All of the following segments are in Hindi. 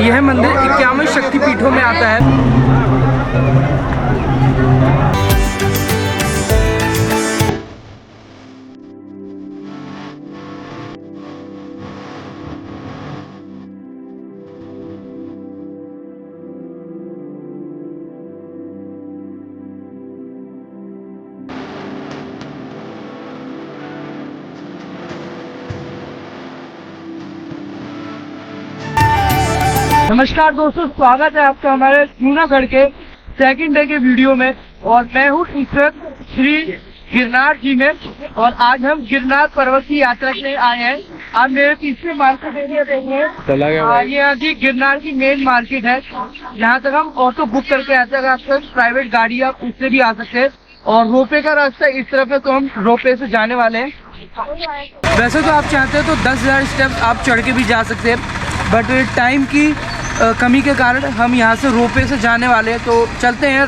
यह मंदिर 51 शक्तिपीठों में आता है। नमस्कार दोस्तों, स्वागत है आपका हमारे जूनागढ़ के सेकंड डे के वीडियो में। और मैं हूँ इस वक्त श्री गिरनार जी में, और आज हम गिरनार पर्वत की यात्रा के लिए आए हैं। आप मेरे पीछे मार्केट एरिया देख रहे हैं, ये यहाँ की गिरनार की मेन मार्केट है। यहाँ तक हम ऑटो बुक करके आते हैं। अगर आपके प्राइवेट गाड़ी आप उससे भी आ सकते हैं। और रोपवे का रास्ता इस तरफ है, तो हम रोपवे से जाने वाले हैं। वैसे तो आप चाहते हैं तो 10,000 स्टेप्स आप चढ़ के भी जा सकते हैं, बट टाइम की कमी के कारण हम यहाँ से रोपवे से जाने वाले हैं। तो चलते हैं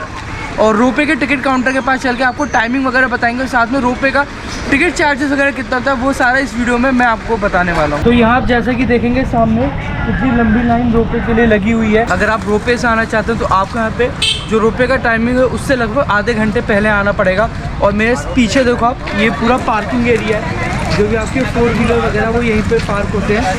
और रोपवे के टिकट काउंटर के पास चल के आपको टाइमिंग वगैरह बताएंगे। साथ में रोपवे का टिकट चार्जेस वगैरह कितना था वो सारा इस वीडियो में मैं आपको बताने वाला हूँ। तो यहाँ आप जैसा कि देखेंगे सामने कितनी लंबी लाइन रोपवे के लिए लगी हुई है। अगर आप रोपवे से आना चाहते हैं तो आपको यहाँ पे जो रोपवे का टाइमिंग है उससे लगभग आधे घंटे पहले आना पड़ेगा। और मेरे पीछे देखो आप, ये पूरा पार्किंग एरिया है। जो भी आपके 4 व्हीलर वगैरह वो यहीं पे पार्क होते हैं।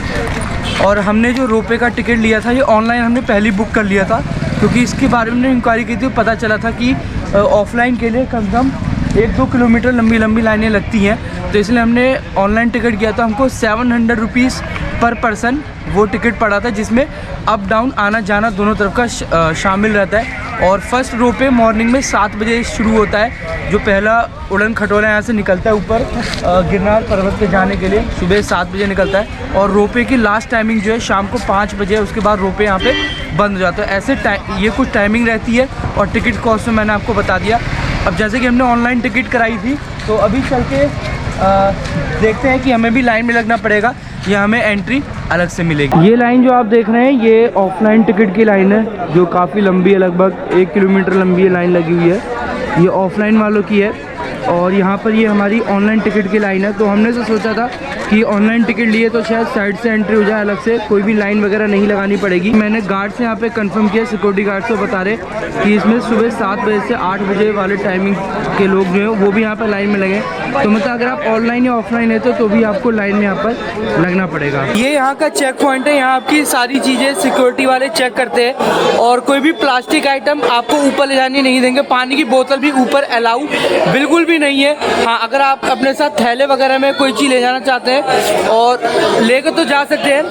और हमने जो रोपवे का टिकट लिया था ये ऑनलाइन हमने पहले बुक कर लिया था, क्योंकि इसके बारे में इंक्वायरी की थी। पता चला था कि ऑफलाइन के लिए कम से कम 1-2 किलोमीटर लंबी लाइनें लगती हैं। तो इसलिए हमने ऑनलाइन टिकट किया था। हमको 700 रुपीज़ पर पर्सन वो टिकट पड़ा था, जिसमें अप डाउन आना जाना दोनों तरफ का शामिल रहता है। और फर्स्ट रोपवे मॉर्निंग में 7 बजे शुरू होता है। जो पहला उड़न खटोला यहाँ से निकलता है ऊपर गिरनार पर्वत पे जाने के लिए, सुबह 7 बजे निकलता है। और रोपवे की लास्ट टाइमिंग जो है शाम को 5 बजे है। उसके बाद रोपवे यहाँ पे बंद हो जाता है। ऐसे ये कुछ टाइमिंग रहती है। और टिकट कॉस्ट में मैंने आपको बता दिया। अब जैसे कि हमने ऑनलाइन टिकट कराई थी, तो अभी चल के देखते हैं कि हमें भी लाइन में लगना पड़ेगा या हमें एंट्री अलग से मिलेगी। ये लाइन जो आप देख रहे हैं ये ऑफलाइन टिकट की लाइन है, जो काफ़ी लंबी है, लगभग 1 किलोमीटर लंबी लाइन लगी हुई है। ये ऑफलाइन वालों की है। और यहाँ पर ये हमारी ऑनलाइन टिकट की लाइन है। तो हमने तो सोचा था कि ऑनलाइन टिकट लिए तो शायद साइड से एंट्री हो जाए, अलग से कोई भी लाइन वगैरह नहीं लगानी पड़ेगी। मैंने गार्ड से यहाँ पे कंफर्म किया, सिक्योरिटी गार्ड से बता रहे कि इसमें सुबह 7 बजे से 8 बजे वाले टाइमिंग के लोग जो हैं वो भी यहाँ पर लाइन में लगे। तो मतलब अगर आप ऑनलाइन या ऑफलाइन है तो भी आपको लाइन में यहाँ पर लगना पड़ेगा। ये यहाँ का चेक पॉइंट है। यहाँ आपकी सारी चीज़ें सिक्योरिटी वाले चेक करते हैं। और कोई भी प्लास्टिक आइटम आपको ऊपर ले जाने नहीं देंगे। पानी की बोतल भी ऊपर अलाउ बिल्कुल भी नहीं है। हाँ, अगर आप अपने साथ थैले वगैरह में कोई चीज़ ले जाना चाहते हैं और लेकर तो जा सकते हैं,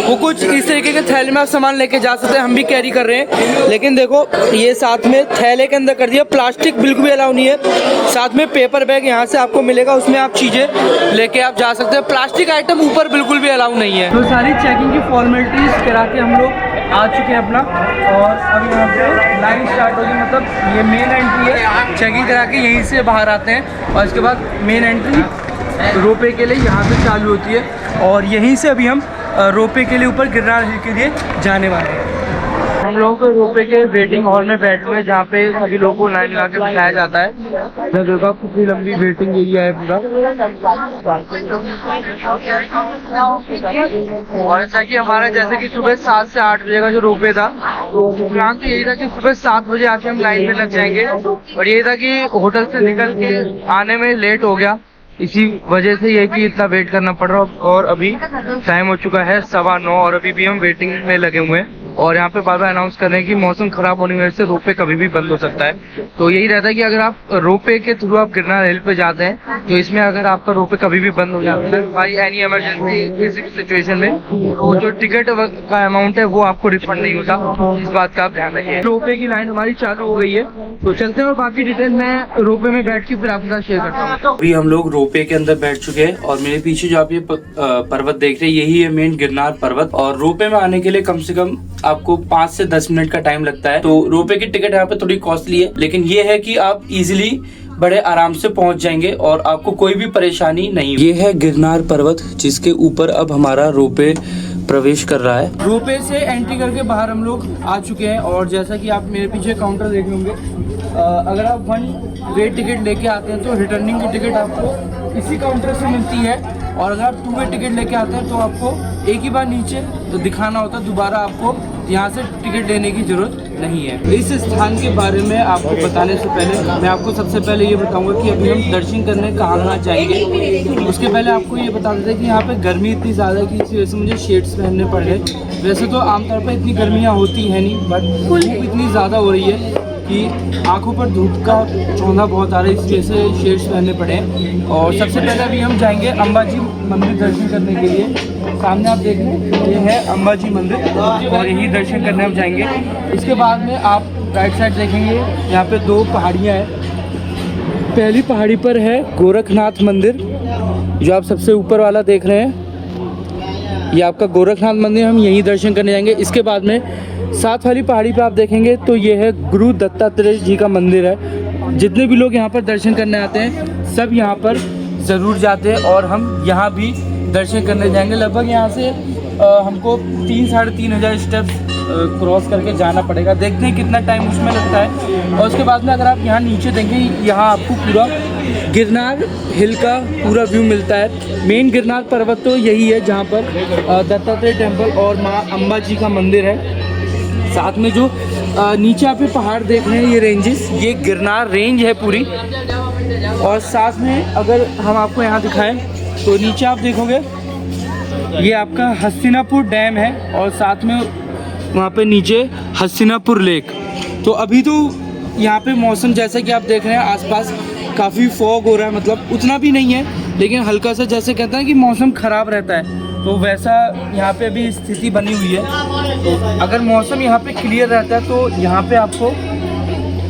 वो कुछ इस तरीके के थैले में आप सामान लेके जा सकते हैं। हम भी कैरी कर रहे हैं। लेकिन देखो ये साथ में थैले के अंदर कर दिया, प्लास्टिक बिल्कुल भी अलाउ नहीं है। साथ में पेपर बैग यहाँ से आपको मिलेगा, उसमें आप चीज़ें लेके आप जा सकते हैं। प्लास्टिक आइटम ऊपर बिल्कुल भी अलाउ नहीं है। तो सारी चेकिंग की फॉर्मेलिटीज़ करा के हम लोग आ चुके हैं अपना। और अब यहाँ पे लाइन स्टार्ट होगी, मतलब ये मेन एंट्री है। चेकिंग करा के यहीं से बाहर आते हैं और इसके बाद मेन एंट्री रोपवे के लिए यहाँ से चालू होती है। और यहीं से अभी हम रोपवे के लिए ऊपर गिरनार हिल के लिए जाने वाले हैं। हम लोगों को रोपवे के वेटिंग हॉल में बैठे हुए, जहाँ पे सभी लोगों को लाइन लगा के बिठाया जाता है। देखो कितनी लंबी वेटिंग एरिया है पूरा। और ऐसा कि हमारा जैसे कि सुबह 7 से 8 बजे का जो रोपवे था, तो प्लान तो यही था कि सुबह 7 बजे आके हम लाइन में लग जाएंगे। और यही था कि होटल से निकल के आने में लेट हो गया, इसी वजह से ये कि इतना वेट करना पड़ रहा। और अभी टाइम हो चुका है 9:15 और अभी भी हम वेटिंग में लगे हुए हैं। और यहाँ पे बार बार अनाउंस कर रहे हैं कि मौसम खराब होने की वजह से रोपवे कभी भी बंद हो सकता है। तो यही रहता है कि अगर आप रोपवे के थ्रू आप गिरनार हिल पे जाते हैं, तो इसमें अगर आपका रोपवे कभी भी बंद हो जाता है बाई एनी इमरजेंसी किसी सिचुएशन में, तो जो टिकट का अमाउंट है वो आपको रिफंड नहीं होता। इस बात का आप ध्यान रखिए। रोपवे की लाइन हमारी चालू हो गई है, तो चलते हैं और बाकी डिटेल मैं रोपवे में बैठ के फिर आपके साथ शेयर करता हूँ। अभी हम लोग रोपवे के अंदर बैठ चुके हैं और मेरे पीछे जो आप ये पर्वत देख रहे हैं यही है मेन गिरनार पर्वत। और रोपवे में आने के लिए कम से कम आपको 5 से 10 मिनट का टाइम लगता है। तो रोपवे की टिकट यहाँ पे थोड़ी कॉस्टली है, लेकिन ये है कि आप इजीली बड़े आराम से पहुंच जाएंगे और आपको कोई भी परेशानी नहीं। ये है गिरनार पर्वत, जिसके ऊपर अब हमारा रोपवे प्रवेश कर रहा है। रोपवे से एंट्री करके बाहर हम लोग आ चुके हैं। और जैसा कि आप मेरे पीछे काउंटर देख होंगे, अगर आप 1 वे टिकट लेके आते हैं तो रिटर्निंग की टिकट आपको इसी काउंटर से मिलती है। और अगर आप 2 वे टिकट लेके आते हैं तो आपको एक ही बार नीचे तो दिखाना होता है, दोबारा आपको यहाँ से टिकट लेने की ज़रूरत नहीं है। इस स्थान के बारे में आपको बताने से पहले मैं आपको सबसे पहले ये बताऊंगा कि अभी हम दर्शन करने कहाँ जाएंगे। उसके पहले आपको ये बता देते हैं कि यहाँ पे गर्मी इतनी ज़्यादा है कि इसी वजह से मुझे शेड्स पहनने पड़ रहे। वैसे तो आमतौर पर इतनी गर्मियाँ होती हैं नहीं, बट धूप इतनी ज़्यादा हो रही है कि आंखों पर धूप का चौंधा बहुत आ रहा है, इस वजह से शेड्स पहनने पड़े हैं। और सबसे पहले अभी हम जाएंगे अंबाजी मंदिर दर्शन करने के लिए। सामने आप देख लें, ये है अंबाजी मंदिर और यही दर्शन करने हम जाएंगे। इसके बाद में आप राइट साइड देखेंगे, यहाँ पे 2 पहाड़ियाँ हैं। पहली पहाड़ी पर है गोरखनाथ मंदिर, जो आप सबसे ऊपर वाला देख रहे हैं, ये आपका गोरखनाथ मंदिर, हम यहीं दर्शन करने जाएंगे। इसके बाद में साथ वाली पहाड़ी पे आप देखेंगे तो ये है गुरु दत्तात्रेय जी का मंदिर है। जितने भी लोग यहाँ पर दर्शन करने आते हैं सब यहाँ पर ज़रूर जाते हैं और हम यहाँ भी दर्शन करने जाएंगे। लगभग यहाँ से हमको 3-3.5 हज़ार स्टेप्स क्रॉस करके जाना पड़ेगा। देखते हैं कितना टाइम उसमें लगता है। और उसके बाद में अगर आप यहाँ नीचे देखेंगे, यहाँ आपको पूरा गिरनार हिल का पूरा व्यू मिलता है। मेन गिरनार पर्वत तो यही है जहाँ पर दत्तात्रेय टेम्पल और माँ अम्बा जी का मंदिर है। साथ में जो नीचे आप ये पहाड़ देख रहे हैं, ये रेंजेस, ये गिरनार रेंज है पूरी। और साथ में अगर हम आपको यहाँ दिखाएं तो नीचे आप देखोगे ये आपका हस्तिनापुर डैम है और साथ में वहाँ पे नीचे हस्तिनापुर लेक। तो अभी तो यहाँ पे मौसम जैसा कि आप देख रहे हैं आसपास काफ़ी फॉग हो रहा है, मतलब उतना भी नहीं है लेकिन हल्का सा, जैसे कहते हैं कि मौसम ख़राब रहता है, तो वैसा यहाँ पे भी स्थिति बनी हुई है। तो अगर मौसम यहाँ पे क्लियर रहता है तो यहाँ पे आपको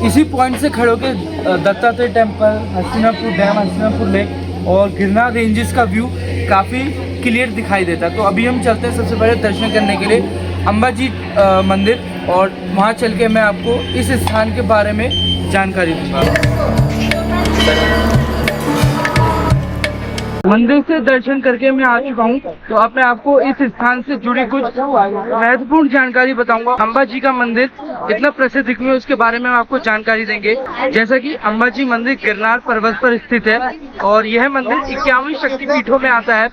इसी पॉइंट से खड़े होकर Dattatreya temple, Hastinapur dam, Hastinapur lake और गिरनार रेंजेस का व्यू काफ़ी क्लियर दिखाई देता है। तो अभी हम चलते हैं सबसे पहले दर्शन करने के लिए अंबाजी मंदिर, और वहाँ चल के मैं आपको इस स्थान के बारे में जानकारी दूँगा। मंदिर से दर्शन करके मैं आ चुका हूँ, तो अब मैं आपको इस स्थान से जुड़ी कुछ महत्वपूर्ण जानकारी बताऊंगा। अंबाजी का मंदिर इतना प्रसिद्ध क्यों है उसके बारे में हम आपको जानकारी देंगे। जैसा कि अंबाजी मंदिर गिरनार पर्वत पर स्थित है और यह मंदिर 51 शक्तिपीठों में आता है।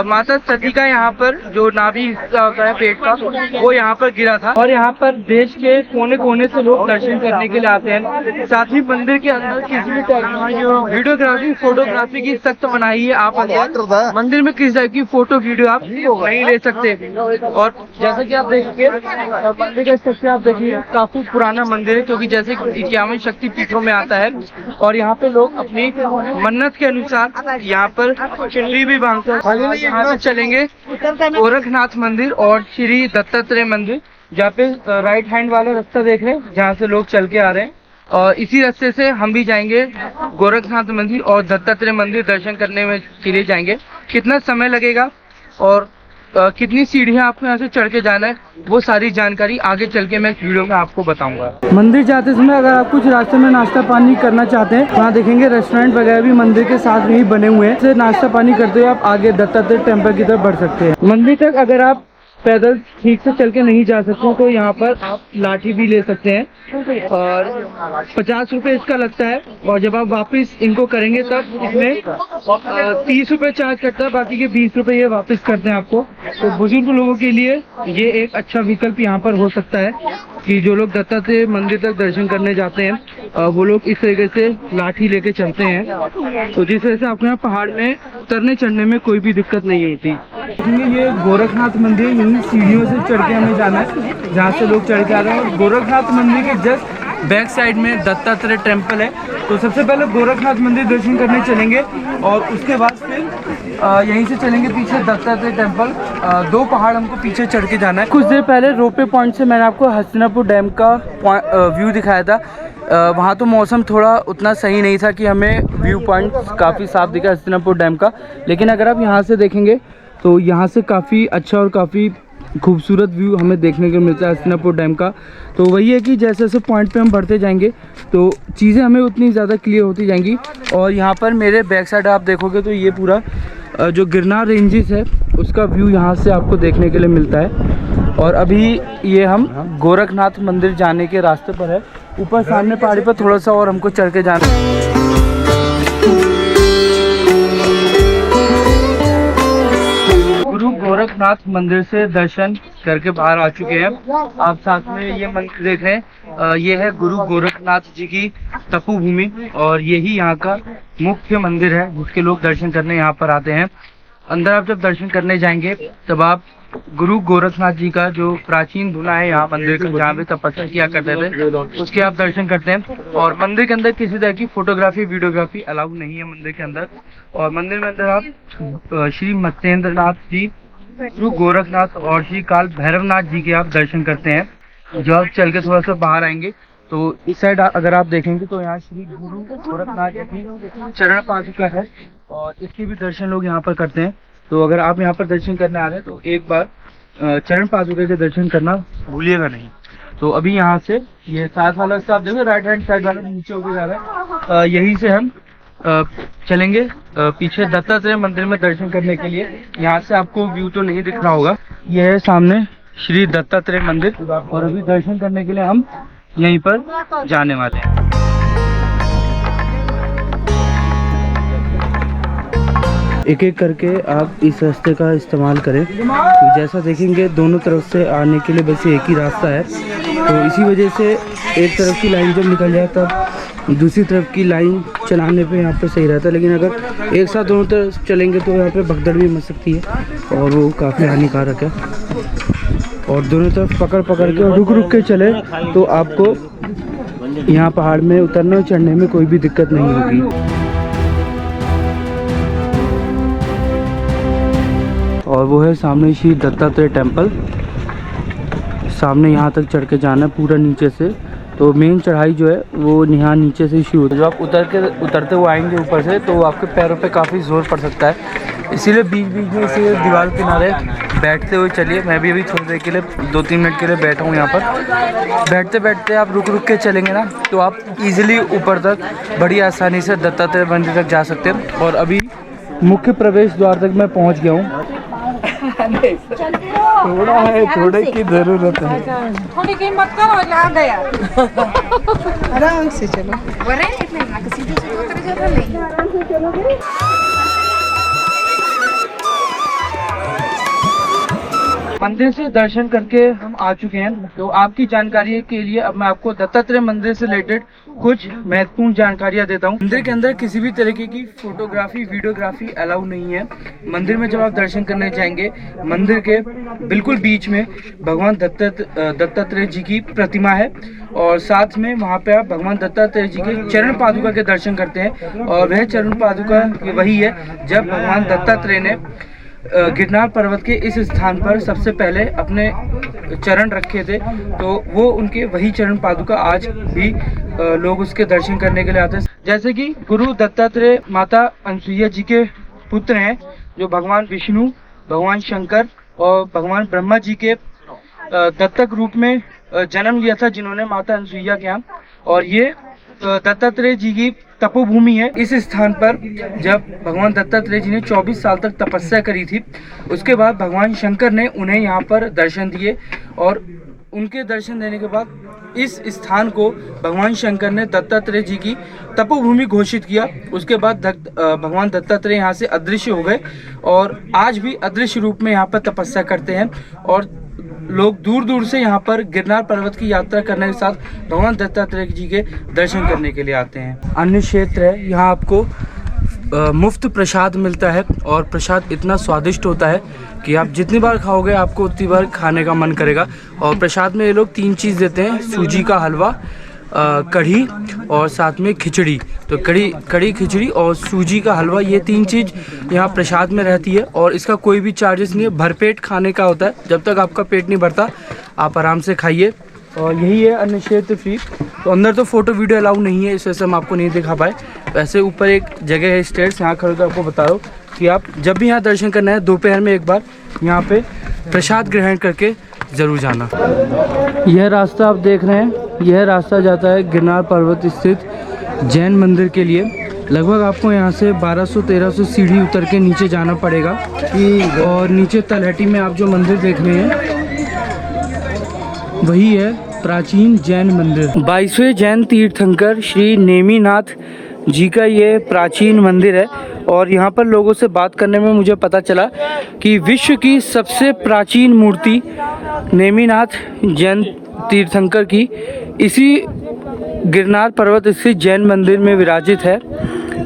माता सती का यहाँ पर जो नाभि हिस्सा होता है पेट का, वो यहाँ पर गिरा था और यहाँ पर देश के कोने कोने से लोग दर्शन करने के लिए आते हैं। साथ ही मंदिर के अंदर किसी भी टाइप की वीडियोग्राफी, फोटोग्राफी की सख्त मनाही है। आप मंदिर में किस टाइप की फोटो वीडियो आप नहीं ले सकते। और जैसा कि आप देखिए मंदिर का स्ट्रक्चर आप देखिए, काफी पुराना मंदिर है क्योंकि जैसे 51 शक्तिपीठों में आता है और यहाँ पे लोग अपनी मन्नत के अनुसार यहाँ पर चुनरी भी बांधते हैं। यहाँ पे चलेंगे गोरखनाथ मंदिर और श्री दत्तात्रेय मंदिर, जहाँ पे राइट हैंड वाला रास्ता देख रहे हैं जहाँ से लोग चल के आ रहे हैं, और इसी रास्ते से हम भी जाएंगे गोरखनाथ मंदिर और दत्तात्रेय मंदिर दर्शन करने में के लिए जाएंगे। कितना समय लगेगा और कितनी सीढ़ियां आपको यहाँ से चढ़ के जाना है, वो सारी जानकारी आगे चल के मैं इस वीडियो में आपको बताऊंगा। मंदिर जाते समय अगर आप कुछ रास्ते में नाश्ता पानी करना चाहते हैं, वहाँ देखेंगे रेस्टोरेंट वगैरह भी मंदिर के साथ में ही बने हुए हैं। नाश्ता पानी करते हुए आप आगे दत्तात्रेय टेम्पल की तरफ बढ़ सकते हैं। मंदिर तक अगर आप पैदल ठीक से चल के नहीं जा सकते तो यहाँ पर आप लाठी भी ले सकते हैं और 50 रुपए इसका लगता है। और जब आप वापस इनको करेंगे तब इसमें 30 रुपए चार्ज करता है, बाकी के 20 रुपए ये वापस करते हैं आपको। तो बुजुर्ग लोगों के लिए ये एक अच्छा विकल्प यहाँ पर हो सकता है कि जो लोग दत्तात्रेय मंदिर तक दर्शन करने जाते हैं वो लोग इस तरीके से लाठी लेके चलते हैं, तो जिस वजह से आपको यहाँ पहाड़ में उतरने चढ़ने में कोई भी दिक्कत नहीं होती। ये गोरखनाथ मंदिर, यही सीढ़ियों से चढ़ के हमें जाना है जहाँ से लोग चढ़ के आ रहे हैं। और गोरखनाथ मंदिर के जस्ट बैक साइड में दत्तात्रेय टेम्पल है। तो सबसे पहले गोरखनाथ मंदिर दर्शन करने चलेंगे और उसके बाद फिर यहीं से चलेंगे पीछे दत्तात्रेय टेम्पल। 2 पहाड़ हमको पीछे चढ़ के जाना है। कुछ देर पहले रोपे पॉइंट से मैंने आपको हस्तिनापुर डैम का व्यू दिखाया था। वहाँ तो मौसम थोड़ा उतना सही नहीं था कि हमें व्यू पॉइंट काफ़ी साफ दिखा हस्तिनापुर डैम का, लेकिन अगर आप यहाँ से देखेंगे तो यहाँ से काफ़ी अच्छा और काफ़ी खूबसूरत व्यू हमें देखने को मिलता है हस्तिनापुर डैम का। तो वही है कि जैसे जैसे पॉइंट पे हम बढ़ते जाएंगे तो चीज़ें हमें उतनी ज़्यादा क्लियर होती जाएंगी। और यहाँ पर मेरे बैक साइड आप देखोगे तो ये पूरा जो गिरनार रेंजेस है उसका व्यू यहाँ से आपको देखने के लिए मिलता है। और अभी ये हम गोरखनाथ मंदिर जाने के रास्ते पर है। ऊपर सामने पहाड़ी पर थोड़ा सा और हमको चढ़ के जाना है। गुरु गोरखनाथ मंदिर से दर्शन घर के बाहर आ चुके हैं। आप साथ में ये मंदिर देख रहे हैं, ये है गुरु गोरखनाथ जी की तपो भूमि और यही यहाँ का मुख्य मंदिर है जिसके लोग दर्शन करने यहाँ पर आते हैं। अंदर आप जब दर्शन करने जाएंगे तब आप गुरु गोरखनाथ जी का जो प्राचीन धुना है यहाँ मंदिर का, जहाँ पे तपस्या किया करते थे, उसके आप दर्शन करते हैं। और मंदिर के अंदर किसी तरह की फोटोग्राफी वीडियोग्राफी अलाउ नहीं है मंदिर के अंदर। और मंदिर में अंदर आप श्री मत्स्येंद्र नाथ जी, गुरु गोरखनाथ और श्री काल भैरवनाथ जी के आप दर्शन करते हैं। जब आप चल के थोड़ा सा बाहर आएंगे तो इस साइड अगर आप देखेंगे तो यहाँ श्री गुरु गोरखनाथ जी की चरण पादुका है और इसके भी दर्शन लोग यहाँ पर करते हैं। तो अगर आप यहाँ पर दर्शन करने आ रहे हैं तो एक बार चरण पादुका के दर्शन करना भूलिएगा नहीं। तो अभी यहाँ से ये साथ वाला रास्ता आप देखो, राइट हैंड साइड वाला नीचे होकर जा रहा है, यहीं से हम चलेंगे पीछे दत्तात्रेय मंदिर में दर्शन करने के लिए। यहाँ से आपको व्यू तो नहीं दिख रहा होगा, यह है सामने श्री दत्तात्रेय मंदिर और अभी दर्शन करने के लिए हम यहीं पर जाने वाले हैं। एक एक करके आप इस रास्ते का इस्तेमाल करें। तो जैसा देखेंगे दोनों तरफ से आने के लिए बस एक ही रास्ता है, तो इसी वजह से एक तरफ की लाइन जब निकल जाए तब दूसरी तरफ की लाइन चलाने पे यहाँ पे सही रहता है। लेकिन अगर एक साथ दोनों तरफ चलेंगे तो यहाँ पे भगदड़ भी मच सकती है और वो काफ़ी हानिकारक है। और दोनों तरफ पकड़ पकड़ के और रुक रुक के चले तो आपको यहाँ पहाड़ में उतरने और चढ़ने में कोई भी दिक्कत नहीं होगी। और वो है सामने श्री दत्तात्रेय टेम्पल, सामने यहाँ तक चढ़ के जाना है पूरा नीचे से। तो मेन चढ़ाई जो है वो यहाँ नीचे से शुरू होती है। जब आप उतरते हुए आएंगे ऊपर से तो आपके पैरों पे काफ़ी जोर पड़ सकता है, इसीलिए बीच बीच में इसी दीवार के किनारे बैठते हुए चलिए। मैं भी अभी थोड़ी देर के लिए 2-3 मिनट के लिए बैठा हूँ यहाँ पर। बैठते बैठते आप रुक रुक के चलेंगे ना तो आप इजीली ऊपर तक बड़ी आसानी से दत्तात्रेय मंदिर तक जा सकते हैं। और अभी मुख्य प्रवेश द्वार तक मैं पहुँच गया हूँ। थोड़ा है, थोड़े की जरूरत है, थोड़ी कीमत करो, आ गया आराम से चलो। सीधे चलोगे। मंदिर से दर्शन करके हम आ चुके हैं। तो आपकी जानकारी के लिए अब मैं आपको दत्तात्रेय मंदिर से रिलेटेड कुछ महत्वपूर्ण जानकारियां देता हूं। मंदिर के अंदर किसी भी तरीके की फोटोग्राफी वीडियोग्राफी अलाउ नहीं है। मंदिर में जब आप दर्शन करने जाएंगे, मंदिर के बिल्कुल बीच में भगवान दत्तात्रेय जी की प्रतिमा है और साथ में वहां पे आप भगवान दत्तात्रेय जी के चरण पादुका के दर्शन करते हैं। और वह चरण पादुका वही है जब भगवान दत्तात्रेय ने गिरनार पर्वत के इस स्थान पर सबसे पहले अपने चरण रखे थे, तो वो उनके वही चरण पादुका आज भी लोग उसके दर्शन करने के लिए आते हैं। जैसे कि गुरु दत्तात्रेय माता अनसुईया जी के पुत्र हैं, जो भगवान विष्णु, भगवान शंकर और भगवान ब्रह्मा जी के दत्तक रूप में जन्म लिया था, जिन्होंने माता अनसुईया के यहाँ। और ये दत्तात्रेय जी की तपोभूमि है। इस स्थान पर जब भगवान दत्तात्रेय जी ने 24 साल तक तपस्या करी थी, उसके बाद भगवान शंकर ने उन्हें यहाँ पर दर्शन दिए और उनके दर्शन देने के बाद इस स्थान को भगवान शंकर ने दत्तात्रेय जी की तपोभूमि घोषित किया। उसके बाद भगवान दत्तात्रेय यहाँ से अदृश्य हो गए और आज भी अदृश्य रूप में यहाँ पर तपस्या करते हैं और लोग दूर दूर से यहाँ पर गिरनार पर्वत की यात्रा करने के साथ भगवान दत्तात्रेय जी के दर्शन करने के लिए आते हैं। अन्य क्षेत्र है, यहाँ आपको मुफ्त प्रसाद मिलता है और प्रसाद इतना स्वादिष्ट होता है कि आप जितनी बार खाओगे आपको उतनी बार खाने का मन करेगा। और प्रसाद में ये लोग 3 चीज़ देते हैं, सूजी का हलवा, कढ़ी और साथ में खिचड़ी। तो कढ़ी खिचड़ी और सूजी का हलवा, ये 3 चीज़ यहाँ प्रसाद में रहती है और इसका कोई भी चार्जेस नहीं है, भरपेट खाने का होता है। जब तक आपका पेट नहीं भरता आप आराम से खाइए। और यही है अन्य क्षेत्र फ्री। तो अंदर तो फोटो वीडियो अलाउ नहीं है, इस वजह से हम आपको नहीं दिखा पाए। वैसे ऊपर एक जगह है स्टेयर्स, यहाँ खड़े तो आपको बता रहा हूँ कि आप जब भी यहाँ दर्शन करना है दोपहर में एक बार यहाँ पे प्रसाद ग्रहण करके ज़रूर जाना। यह रास्ता आप देख रहे हैं, यह रास्ता जाता है गिरनार पर्वत स्थित जैन मंदिर के लिए। लगभग आपको यहाँ से 1200-1300 सीढ़ी उतर के नीचे जाना पड़ेगा। और नीचे तलहटी में आप जो मंदिर देख रहे हैं वही है प्राचीन जैन मंदिर। 22वें जैन तीर्थंकर श्री नेमिनाथ जी का ये प्राचीन मंदिर है और यहाँ पर लोगों से बात करने में मुझे पता चला कि विश्व की सबसे प्राचीन मूर्ति नेमिनाथ जैन तीर्थंकर की इसी गिरनार पर्वत स्थित जैन मंदिर में विराजित है।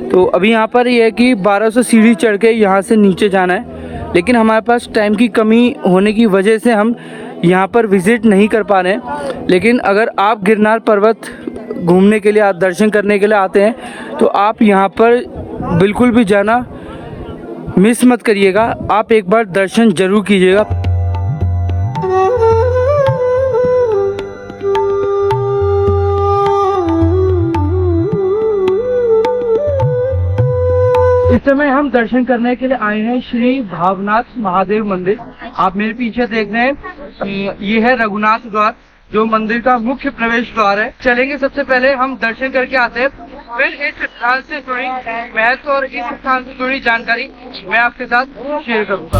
तो अभी यहाँ पर यह है कि 1200 सीढ़ी चढ़ के यहाँ से नीचे जाना है, लेकिन हमारे पास टाइम की कमी होने की वजह से हम यहाँ पर विज़िट नहीं कर पा रहे हैं। लेकिन अगर आप गिरनार पर्वत घूमने के लिए, दर्शन करने के लिए आते हैं तो आप यहाँ पर बिल्कुल भी जाना मिस मत करिएगा। आप एक बार दर्शन जरूर कीजिएगा। इस समय हम दर्शन करने के लिए आए हैं श्री भावनाथ महादेव मंदिर। आप मेरे पीछे देख रहे हैं, ये है रघुनाथ द्वार, जो मंदिर का मुख्य प्रवेश द्वार है। चलेंगे, सबसे पहले हम दर्शन करके आते हैं, फिर इस स्थान से जुड़ी महत्व और इस स्थान से जुड़ी जानकारी मैं आपके साथ शेयर करूंगा।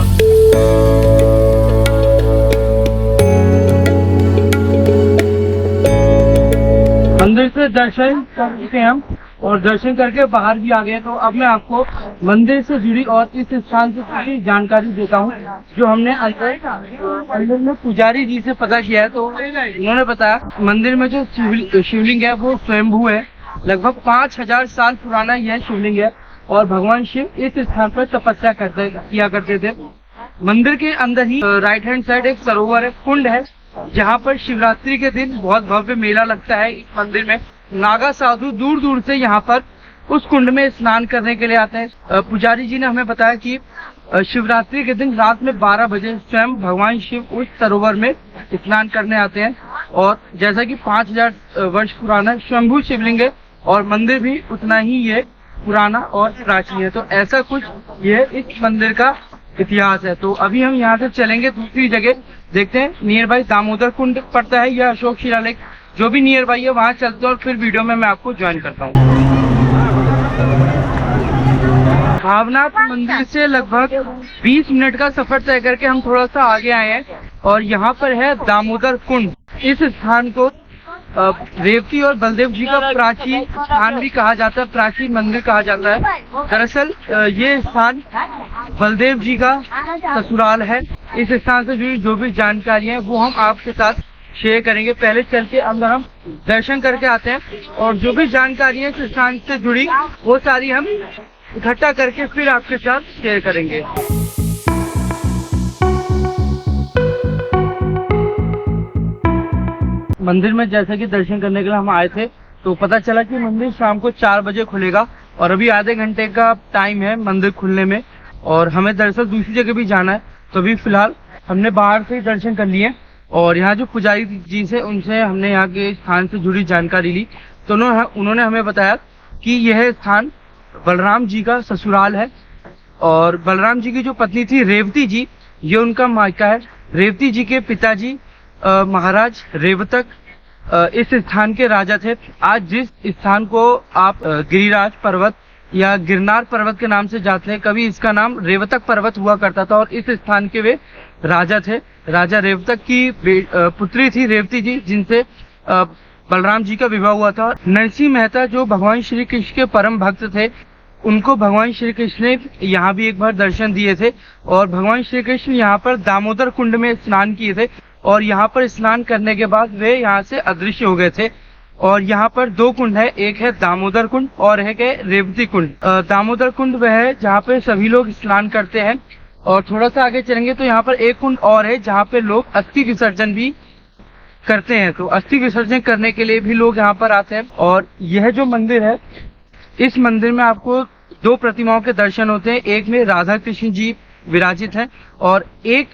मंदिर से दर्शन करके हम और दर्शन करके बाहर भी आ गए। तो अब मैं आपको मंदिर से जुड़ी और इस स्थान से जुड़ी जानकारी देता हूँ, जो हमने अंदर में पुजारी जी से पता किया है। तो उन्होंने बताया मंदिर में जो शिवलिंग है वो स्वयंभू है, लगभग 5000 साल पुराना यह शिवलिंग है और भगवान शिव इस स्थान पर तपस्या किया करते थे। मंदिर के अंदर ही राइट हैंड साइड एक सरोवर है, कुंड है, जहाँ पर शिवरात्रि के दिन बहुत भव्य मेला लगता है। इस मंदिर में नागा साधु दूर दूर से यहाँ पर उस कुंड में स्नान करने के लिए आते हैं। पुजारी जी ने हमें बताया कि शिवरात्रि के दिन रात में 12 बजे स्वयं भगवान शिव उस सरोवर में स्नान करने आते हैं। और जैसा कि 5000 वर्ष पुराना स्वयंभू शिवलिंग है और मंदिर भी उतना ही ये पुराना और प्राचीन है। तो ऐसा कुछ ये इस मंदिर का इतिहास है। तो अभी हम यहाँ से चलेंगे दूसरी जगह, देखते हैं नियर बाई दामोदर कुंड पड़ता है या अशोक शिलालेख, जो भी नियर बाई है वहाँ चलते हैं और फिर वीडियो में मैं आपको ज्वाइन करता हूँ। भावनाथ मंदिर से लगभग 20 मिनट का सफर तय करके हम थोड़ा सा आगे आए हैं और यहाँ पर है दामोदर कुंड। इस स्थान को रेवती और बलदेव जी का प्राचीन स्थान भी कहा जाता है, प्राचीन मंदिर कहा जाता है। दरअसल ये स्थान बलदेव जी का ससुराल है। इस स्थान से जुड़ी जो भी जानकारी है वो हम आपके साथ शेयर करेंगे। पहले चल के अंदर हम दर्शन करके आते हैं और जो भी जानकारी है इस स्थान से जुड़ी वो सारी हम इकट्ठा करके फिर आपके साथ शेयर करेंगे। मंदिर में जैसे कि दर्शन करने के लिए हम आए थे तो पता चला कि मंदिर शाम को 4 बजे खुलेगा और अभी आधे घंटे का टाइम है मंदिर खुलने में और हमें दरअसल दूसरी जगह भी जाना है। तो अभी फिलहाल हमने बाहर से ही दर्शन कर लिए और यहाँ जो पुजारी जी से उनसे हमने यहाँ के स्थान से जुड़ी जानकारी ली। तो उन्होंने हमें बताया कि यह स्थान बलराम जी का ससुराल है और बलराम जी की जो पत्नी थी रेवती जी, ये उनका मायका है। रेवती जी के पिताजी महाराज रेवतक इस स्थान के राजा थे। आज जिस स्थान को आप गिरिराज पर्वत या गिरनार पर्वत के नाम से जानते हैं, कभी इसका नाम रेवतक पर्वत हुआ करता था और इस स्थान के वे राजा थे। राजा रेवतक की पुत्री थी रेवती जी, जिनसे बलराम जी का विवाह हुआ था। नरसिंह मेहता जो भगवान श्री कृष्ण के परम भक्त थे, उनको भगवान श्री कृष्ण ने यहाँ भी एक बार दर्शन दिए थे और भगवान श्री कृष्ण यहाँ पर दामोदर कुंड में स्नान किए थे और यहाँ पर स्नान करने के बाद वे यहाँ से अदृश्य हो गए थे। और यहाँ पर 2 कुंड है, एक है दामोदर कुंड और एक है रेवती कुंड। दामोदर कुंड वह है जहाँ पे सभी लोग स्नान करते हैं और थोड़ा सा आगे चलेंगे तो यहाँ पर एक कुंड और है जहाँ पे लोग अस्थि विसर्जन भी करते हैं। तो अस्थि विसर्जन करने के लिए भी लोग यहाँ पर आते हैं। और यह जो मंदिर है, इस मंदिर में आपको 2 प्रतिमाओं के दर्शन होते हैं। एक में राधा कृष्ण जी विराजित हैं और एक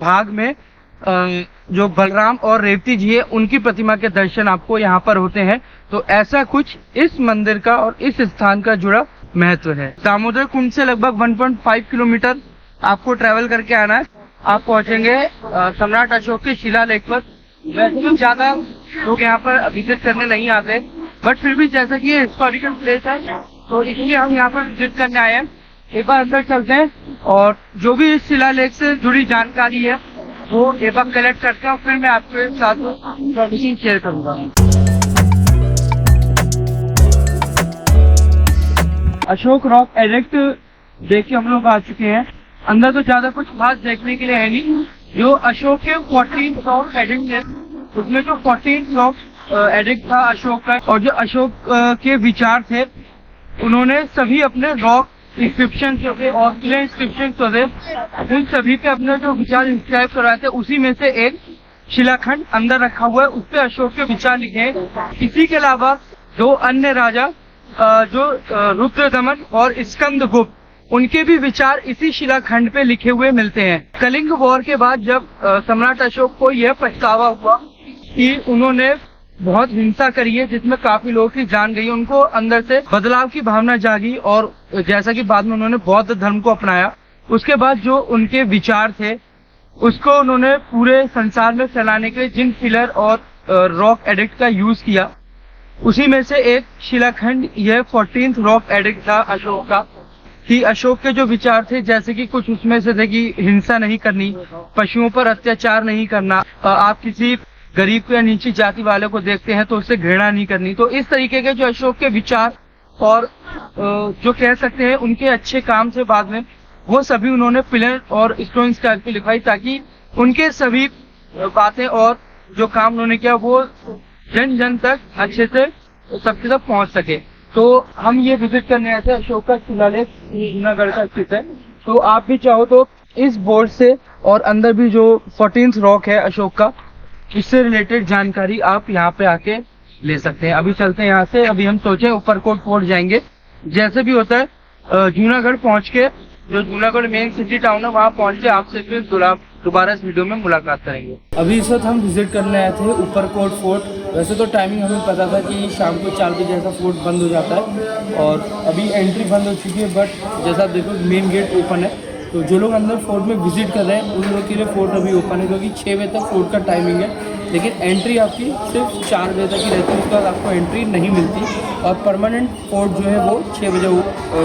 भाग में जो बलराम और रेवती जी है उनकी प्रतिमा के दर्शन आपको यहाँ पर होते हैं। तो ऐसा कुछ इस मंदिर का और इस स्थान का जुड़ा महत्व है। दामोदर कुंड से लगभग 1.5 किलोमीटर आपको ट्रैवल करके आना है। आप पहुंचेंगे सम्राट अशोक के शिलालेख पर। वैसे भी ज्यादा लोग यहाँ पर विजिट करने नहीं आते, बट फिर भी जैसा कि ये हिस्टोरिकल प्लेस है तो इसलिए हम यहाँ पर विजिट करने आए हैं। एक बार अंदर चलते हैं और जो भी इस शिलालेख से जुड़ी जानकारी है वो एक बार कलेक्ट करके और फिर मैं आपके साथ इंफॉर्मेशन शेयर करूंगा। अशोक रॉक एडिक्ट देख के हम लोग आ चुके हैं। अंदर तो ज्यादा कुछ खास देखने के लिए है नहीं। जो अशोक के 14 रॉक एडिक्ट है, उसमें जो 14 रॉक एडिक्ट था अशोक का, और जो अशोक के विचार थे, उन्होंने सभी अपने रॉक इंस्क्रिप्शन थे और किले इंस्क्रिप्शन थे, उन सभी पे अपने जो विचार इंस्क्राइब करवाए थे, उसी में से एक शिलाखंड अंदर रखा हुआ है, उस पे अशोक के विचार लिखे हैं। इसी के अलावा दो अन्य राजा जो रुद्रदमन और स्कंदगुप्त, उनके भी विचार इसी शिलाखंड पे लिखे हुए मिलते हैं। कलिंग वॉर के बाद जब सम्राट अशोक को यह पछतावा हुआ कि उन्होंने बहुत हिंसा करी है, जिसमें काफी लोगों की जान गई, उनको अंदर से बदलाव की भावना जागी, और जैसा कि बाद में उन्होंने बौद्ध धर्म को अपनाया, उसके बाद जो उनके विचार थे उसको उन्होंने पूरे संसार में फैलाने के लिए जिन पिलर और रॉक एडिक्ट का यूज किया, उसी में से एक शिलाखंड यह 14th रॉक एडिक्ट था अशोक का। कि अशोक के जो विचार थे, जैसे कि कुछ उसमें से थे कि हिंसा नहीं करनी, पशुओं पर अत्याचार नहीं करना, आप किसी गरीब या नीची जाति वाले को देखते हैं तो उससे घृणा नहीं करनी। तो इस तरीके के जो अशोक के विचार और जो कह सकते हैं उनके अच्छे काम थे बाद में, वो सभी उन्होंने पिलर और स्टोन स्टाइल पे लिखवाई, ताकि उनके सभी बातें और जो काम उन्होंने किया वो जन जन तक अच्छे से सबके तक पहुंच सके। तो हम ये विजिट करने आए थे अशोक का शिलालेख जूनागढ़ का स्थित है। तो आप भी चाहो तो इस बोर्ड से और अंदर भी जो 14th रॉक है अशोक का, इससे रिलेटेड जानकारी आप यहाँ पे आके ले सकते हैं। अभी चलते हैं यहाँ से। अभी हम सोचे ऊपरकोट फोर्ट जाएंगे। जैसे भी होता है जूनागढ़ पहुँच के, जो जूनागढ़ मेन सिटी टाउन है, वहाँ पहुँच के आपसे फिर दोबारा इस वीडियो में मुलाकात करेंगे। अभी इस वक्त हम विजिट करने आए थे ऊपरकोट फोर्ट। वैसे तो टाइमिंग हमें पता था कि शाम को 4 बजे ऐसा फोर्ट बंद हो जाता है, और अभी एंट्री बंद हो चुकी है, बट जैसा आप देखो मेन गेट ओपन है। तो जो लोग अंदर फोर्ट में विजिट कर रहे हैं उन लोगों के लिए फोर्ट अभी ओपन है, क्योंकि 6 बजे तक फोर्ट का टाइमिंग है। लेकिन एंट्री आपकी सिर्फ 4 बजे तक ही रहती है, उसके बाद आपको एंट्री नहीं मिलती, और परमानेंट फोर्ट जो है वो 6 बजे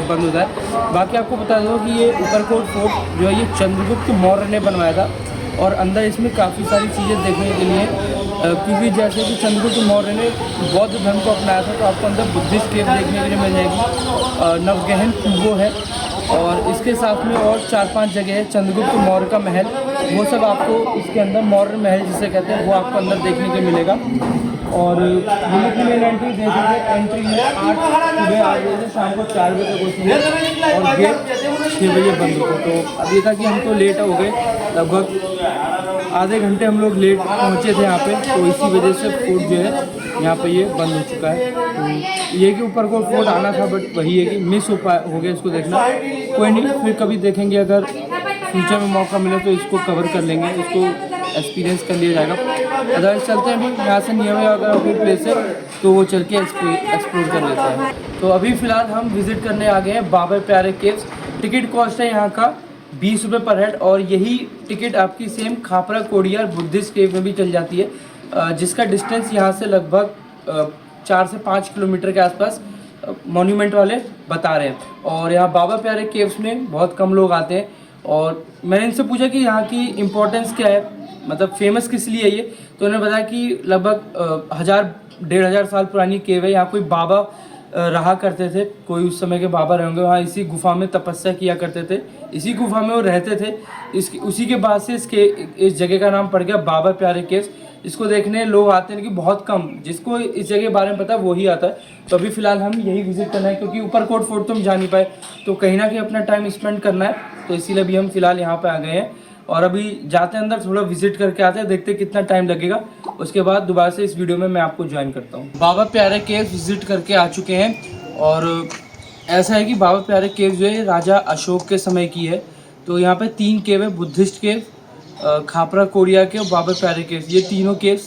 बंद होता है। बाकी आपको बता दो कि ये ऊपरकोट फोर्ट जो है ये चंद्रगुप्त मौर्य ने बनवाया था, और अंदर इसमें काफ़ी सारी चीज़ें देखने के लिए, क्योंकि जैसे कि चंद्रगुप्त मौर्य ने बौद्ध धर्म को अपनाया था, तो आपको अंदर बुद्धिस्ट केव देखने के लिए मिल जाएगी, नवगहन कुंभो है, और इसके साथ में और 4-5 जगह है। चंद्रगुप्त मौर्य का महल, वो सब आपको इसके अंदर मौर्य महल जिसे कहते हैं वो आपको अंदर देखने को मिलेगा। और घूमने की मेन एंट्री देखेंगे, एंट्री में सुबह 8 बजे से शाम को 4 बजे तक होती है, और गेट 6 बजे बंद होता है। तो अभी तक कि हम तो लेट हो गए, लगभग आधे घंटे हम लोग लेट पहुँचे थे यहाँ पे, तो इसी वजह से फोर्ट जो है यहाँ पे ये बंद हो चुका है। तो ये कि ऊपरकोट फोर्ट आना था, बट वही है कि मिस हो गया इसको देखना। कोई नहीं, फिर कभी देखेंगे, अगर फ्यूचर में मौका मिले तो इसको कवर कर लेंगे, इसको एक्सपीरियंस कर लिया जाएगा। अदरवाइज चलते हैं अभी यहाँ से नियर में अगर कोई प्लेस है तो वो चल के एक्सप्लोर कर लेते हैं। तो अभी फ़िलहाल हम विज़िट करने आ गए हैं बाबा प्यारे केव्स। टिकट कॉस्ट है यहाँ का 20 रुपये पर हेड, और यही टिकट आपकी सेम खापरा कोडियार बुद्धिस्ट केव में भी चल जाती है, जिसका डिस्टेंस यहाँ से लगभग 4 से 5 किलोमीटर के आसपास मॉन्यूमेंट वाले बता रहे हैं। और यहाँ बाबा प्यारे केव्स में बहुत कम लोग आते हैं, और मैंने इनसे पूछा कि यहाँ की इम्पोर्टेंस क्या है, मतलब फेमस किस लिए है ये, तो उन्होंने बताया कि लगभग 1000-1500 साल पुरानी केव है। यहाँ कोई बाबा रहा करते थे, कोई उस समय के बाबा रहे होंगे, वहाँ इसी गुफा में तपस्या किया करते थे, इसी गुफा में वो रहते थे। उसी के बाद से इस जगह का नाम पड़ गया बाबा प्यारे केव्स। इसको देखने लोग आते हैं, लेकिन बहुत कम, जिसको इस जगह के बारे में पता है वही आता है। तो अभी फ़िलहाल हम यही विज़िट करना है, क्योंकि ऊपरकोट फोर्ट तो हम जा नहीं पाए, तो कहीं ना कहीं अपना टाइम स्पेंड करना है, तो इसीलिए अभी हम फ़िलहाल यहाँ पे आ गए हैं। और अभी जाते हैं अंदर, थोड़ा विजिट करके आते हैं, देखते हैं कितना टाइम लगेगा, उसके बाद दोबारा से इस वीडियो में मैं आपको ज्वाइन करता हूँ। बाबा प्यारे केव विजिट करके आ चुके हैं, और ऐसा है कि बाबा प्यारे केव जो है राजा अशोक के समय की है। तो यहाँ पे 3 केव है, बुद्धिस्ट केव, खापरा कोडिया के और बाबा प्यारे केव। ये तीनों केव्स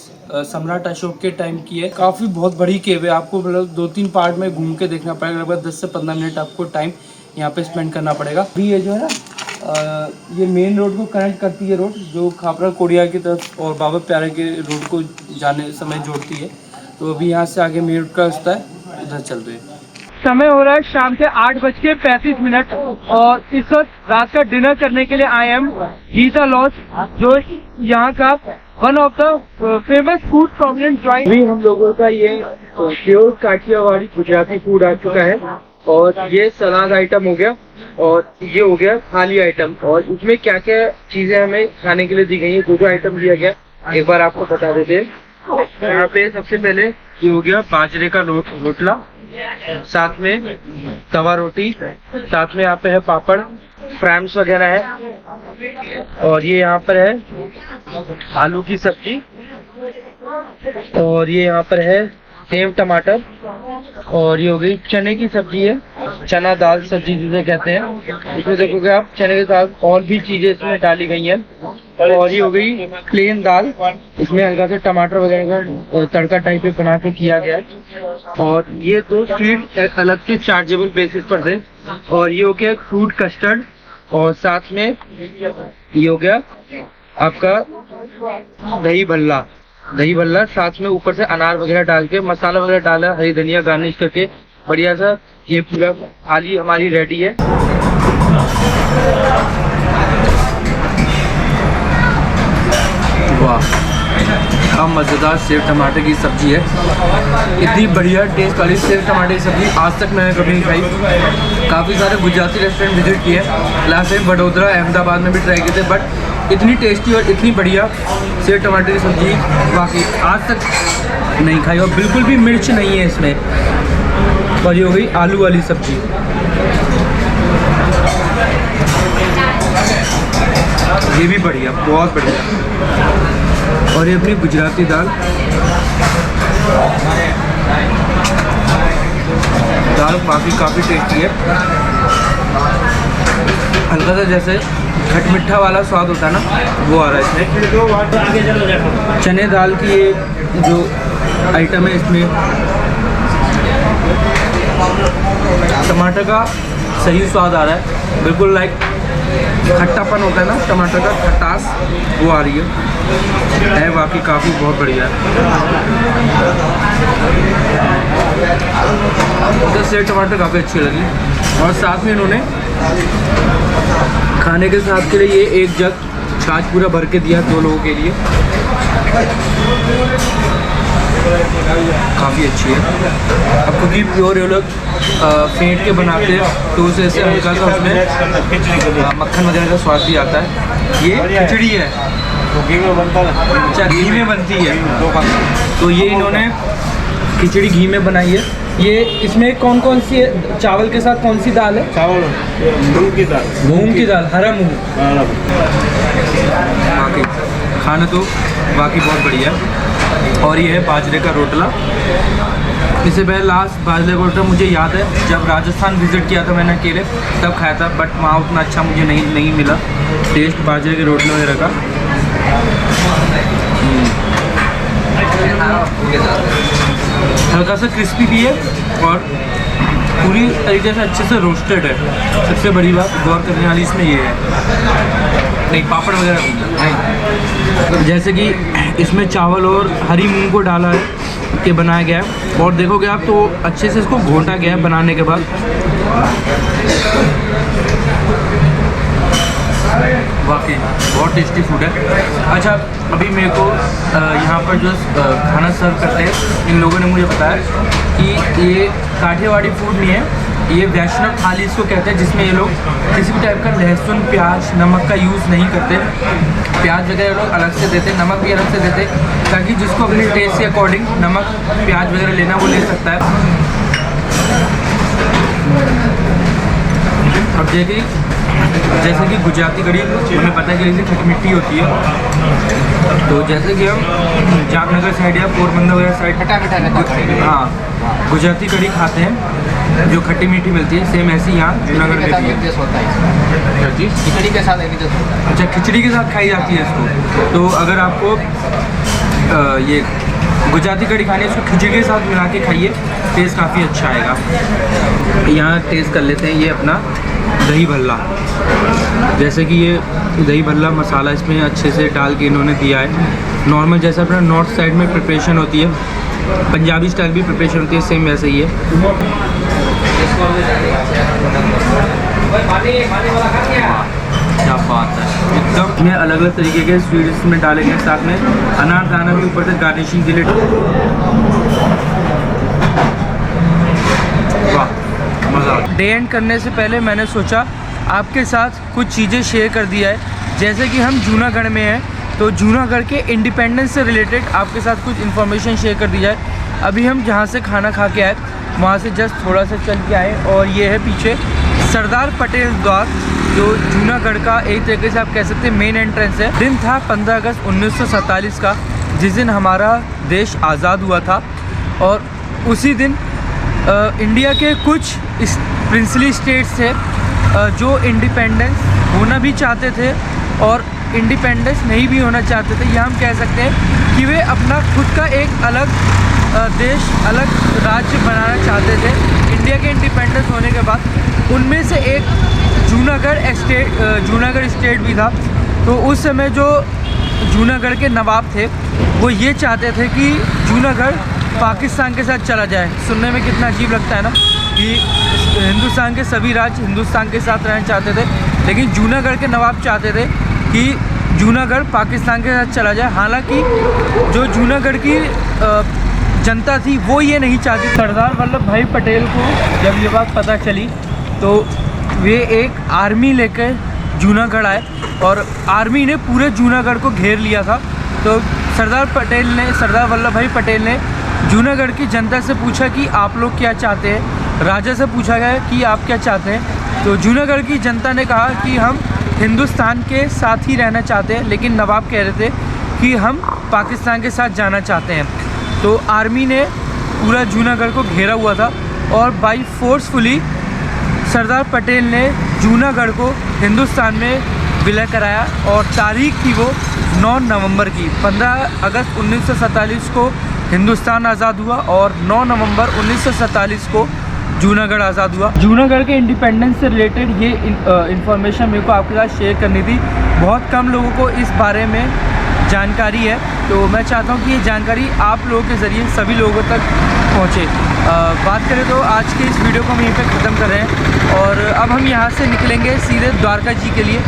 सम्राट अशोक के टाइम की है। काफ़ी बहुत बड़ी केव है, आपको मतलब 2-3 पार्ट में घूम के देखना पड़ेगा, लगभग 10 से 15 मिनट आपको टाइम यहाँ पे स्पेंड करना पड़ेगा। अभी ये जो है ना, ये मेन रोड को कनेक्ट करती है, रोड जो खापरा कोडिया की तरफ और बाबा प्यारे के रोड को जाने समय जोड़ती है। तो अभी यहाँ से आगे मेन रोड का रास्ता है, उधर चल रहे हैं। समय हो रहा है शाम के 8:35, और इस वक्त रात का डिनर करने के लिए आए हम गीता लॉज, जो यहाँ का one of the famous food prominent joint. अभी हम लोगों का ये प्योर काठियावाड़ी गुजराती फूड आ चुका है, और ये सलाद आइटम हो गया, और ये हो गया थाली आइटम। और इसमें क्या क्या चीजें हमें खाने के लिए दी गई है, जो आइटम दिया गया एक बार आपको बता देते हैं। यहाँ पे सबसे पहले ये हो गया बाजरे का रोटला, साथ में तवा रोटी, साथ में यहाँ पे है पापड़, फ्राइम्स वगैरह है, और ये यहाँ पर है आलू की सब्जी, और ये यहाँ पर है सेव टमाटर, और ये हो गई चने की सब्जी है, चना दाल सब्जी जिसे कहते हैं। इसमें देखोगे आप चने के साथ और भी चीजें इसमें डाली गई हैं। और ये हो गई प्लेन दाल, इसमें हल्का से टमाटर वगैरह का तड़का टाइप पे बना के किया गया है। और ये दो स्वीट अलग से चार्जेबल बेसिस पर थे। और ये हो गया फ्रूट कस्टर्ड, और साथ में ये हो गया आपका दही भल्ला, साथ में ऊपर से अनार वगैरह डाल के मसाला वगैरह डाला, हरी धनिया गार्निश करके बढ़िया सा ये पूरा थाली हमारी रेडी है। वाह, क्या मज़ेदार सेव टमाटर की सब्जी है। इतनी बढ़िया टेस्ट वाली सेव टमाटर की सब्जी आज तक मैंने कभी नहीं खाई। काफ़ी सारे गुजराती रेस्टोरेंट विजिट किए, लास्ट टाइम वडोदरा अहमदाबाद में भी ट्राई किए थे, बट इतनी टेस्टी और इतनी बढ़िया सेव टमाटर की सब्जी वाकई आज तक नहीं खाई। और बिल्कुल भी मिर्च नहीं है इसमें। और ये हो गई आलू वाली सब्जी, ये भी बढ़िया, बहुत बढ़िया। और ये अपनी गुजराती दाल काफ़ी टेस्टी है। हल्का सा जैसे खट मिठा वाला स्वाद होता है ना, वो आ रहा है इसमें। चने दाल की ये जो आइटम है, इसमें टमाटर का सही स्वाद आ रहा है, बिल्कुल लाइक खट्टापन होता है ना टमाटर का, खटास वो आ रही है वाकई काफ़ी बहुत बढ़िया है। तो सेव टमाटर काफ़ी अच्छी लगी। और साथ में इन्होंने खाने के साथ के लिए ये एक जग छाछ पूरा भर के दिया 2 लोगों के लिए, काफ़ी अच्छी है। अब क्योंकि प्योर ये लोग फेंट के बनाते हैं तो उसे ऐसे हल्का सा उसमें मक्खन वगैरह का स्वाद भी आता है। ये खिचड़ी है, अच्छा घी में बनती है, तो ये इन्होंने खिचड़ी घी में बनाई है। ये इसमें कौन कौन सी है, चावल के साथ कौन सी दाल है? चावल मूंग की दाल, हरा मूंग। बाकी खाना तो बाकी बहुत बढ़िया है। और ये है बाजरे का रोटला। इससे पहले लास्ट बाजरे का रोटला मुझे याद है जब राजस्थान विज़िट किया था मैंने अकेले, तब खाया था, बट वहाँ उतना अच्छा मुझे नहीं मिला टेस्ट बाजरे के रोटले वगैरह का। हल्का सा क्रिस्पी भी है और पूरी तरीके से अच्छे से रोस्टेड है। सबसे बड़ी बात गौर करने वाली इसमें ये है, नहीं पापड़ वगैरह नहीं, जैसे कि इसमें चावल और हरी मूंग को डाला है कि बनाया गया है। और देखोगे आप तो अच्छे से इसको घोटा गया है बनाने के बाद। वाकई बहुत टेस्टी फूड है। अच्छा, अभी मेरे को यहाँ पर जो खाना सर्व करते हैं इन लोगों ने मुझे बताया कि ये काठियावाड़ी फूड नहीं है, ये वैष्णव थाली इसको कहते हैं, जिसमें ये लोग किसी भी टाइप का लहसुन प्याज नमक का यूज़ नहीं करते। प्याज वगैरह लोग अलग से देते, नमक भी अलग से देते, ताकि जिसको अपने टेस्ट के अकॉर्डिंग नमक प्याज वगैरह लेना वो ले सकता है। अब देखिए, जैसे कि गुजराती कढ़ी हमें पता है कि जैसे खट्टी मिट्टी होती है, तो जैसे कि हम जामनगर साइड या पोरबंदर वगैरह साइड हाँ गुजराती कढ़ी खाते हैं जो खट्टी मीठी मिलती है, सेम ऐसी यहाँ जूनागढ़ में भी है। खिचड़ी के साथ अच्छा, खिचड़ी के साथ खाई जाती है इसको। तो अगर आपको ये गुजराती कढ़ी खानी है, इसको खिचड़ी के साथ मिला के खाइए, टेस्ट काफ़ी अच्छा आएगा। यहाँ टेस्ट कर लेते हैं ये अपना दही भल्ला। जैसे कि ये दही भल्ला मसाला इसमें अच्छे से डाल के इन्होंने दिया है, नॉर्मल जैसा अपना नॉर्थ साइड में प्रिपरेशन होती है, पंजाबी स्टाइल भी प्रिपरेशन होती है, सेम वैसे ही है। क्या बात है, एकदम में अलग अलग तरीके के स्वीट्स में डाले गए, साथ में अनारदाना भी ऊपर से गार्निशिंग के लिए। वाह, मज़ा आ डे एंड करने से पहले मैंने सोचा आपके साथ कुछ चीज़ें शेयर कर दिया है। जैसे कि हम जूनागढ़ में हैं, तो जूनागढ़ के इंडिपेंडेंस से रिलेटेड आपके साथ कुछ इन्फॉर्मेशन शेयर कर दी जाए। अभी हम जहाँ से खाना खा के आए वहाँ से जस्ट थोड़ा सा चल के आए, और ये है पीछे सरदार पटेल द्वार, जो जूनागढ़ का एक तरीके से आप कह सकते हैं मेन एंट्रेंस है। दिन था 15 अगस्त 1947 का, जिस दिन हमारा देश आज़ाद हुआ था। और उसी दिन इंडिया के कुछ प्रिंसली स्टेट्स थे जो इंडिपेंडेंस होना भी चाहते थे और इंडिपेंडेंस नहीं भी होना चाहते थे। या हम कह सकते हैं कि वे अपना खुद का एक अलग देश, अलग राज्य बनाना चाहते थे। इंडिया के इंडिपेंडेंस होने के बाद उनमें से एक जूनागढ़ स्टेट भी था। तो उस समय जो जूनागढ़ के नवाब थे वो ये चाहते थे कि जूनागढ़ पाकिस्तान के साथ चला जाए। सुनने में कितना अजीब लगता है ना कि हिंदुस्तान के सभी राज्य हिंदुस्तान के साथ रहना चाहते थे, लेकिन जूनागढ़ के नवाब चाहते थे कि जूनागढ़ पाकिस्तान के साथ चला जाए। हालांकि जो जूनागढ़ की जनता थी वो ये नहीं चाहती। सरदार वल्लभ भाई पटेल को जब ये बात पता चली तो वे एक आर्मी लेकर जूनागढ़ आए और आर्मी ने पूरे जूनागढ़ को घेर लिया था। तो सरदार वल्लभ भाई पटेल ने जूनागढ़ की जनता से पूछा कि आप लोग क्या चाहते हैं। राजा से पूछा गया कि आप क्या चाहते हैं, तो जूनागढ़ की जनता ने कहा कि हम हिंदुस्तान के साथ ही रहना चाहते हैं, लेकिन नवाब कह रहे थे कि हम पाकिस्तान के साथ जाना चाहते हैं। तो आर्मी ने पूरा जूनागढ़ को घेरा हुआ था और बाई फोर्सफुली सरदार पटेल ने जूनागढ़ को हिंदुस्तान में विलय कराया। और तारीख थी वो 9 नवंबर की। 15 अगस्त 1947 को हिंदुस्तान आज़ाद हुआ और 9 नवंबर 1947 को जूनागढ़ आज़ाद हुआ। जूनागढ़ के इंडिपेंडेंस से रिलेटेड ये इन्फॉर्मेशन मेरे को आपके साथ शेयर करनी थी। बहुत कम लोगों को इस बारे में जानकारी है, तो मैं चाहता हूँ कि ये जानकारी आप लोगों के ज़रिए सभी लोगों तक पहुँचे। बात करें तो आज के इस वीडियो को हम यहीं पे ख़त्म कर रहे हैं और अब हम यहाँ से निकलेंगे सीधे द्वारका जी के लिए।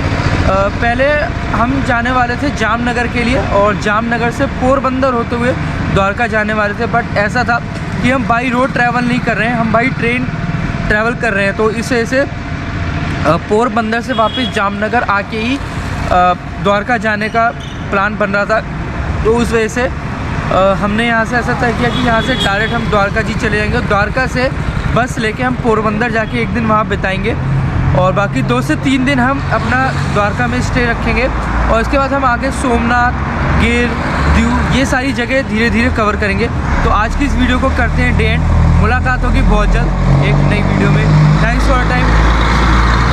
पहले हम जाने वाले थे जामनगर के लिए और जामनगर से पोरबंदर होते हुए द्वारका जाने वाले थे, बट ऐसा था कि हम बाई रोड ट्रैवल नहीं कर रहे हैं, हम बाई ट्रेन ट्रैवल कर रहे हैं। तो इस वजह से पोरबंदर से वापस जामनगर आके ही द्वारका जाने का प्लान बन रहा था। तो उस वजह से हमने यहाँ से ऐसा तय किया कि यहाँ से डायरेक्ट हम द्वारका जी चले जाएंगे। द्वारका से बस लेके हम पोरबंदर जाके एक दिन वहाँ बिताएंगे और बाकी 2 से 3 दिन हम अपना द्वारका में स्टे रखेंगे और इसके बाद हम आगे सोमनाथ, गिर, दीव ये सारी जगह धीरे धीरे कवर करेंगे। तो आज की इस वीडियो को करते हैं डे एंड। मुलाकात होगी बहुत जल्द एक नई वीडियो में। Thanks for time.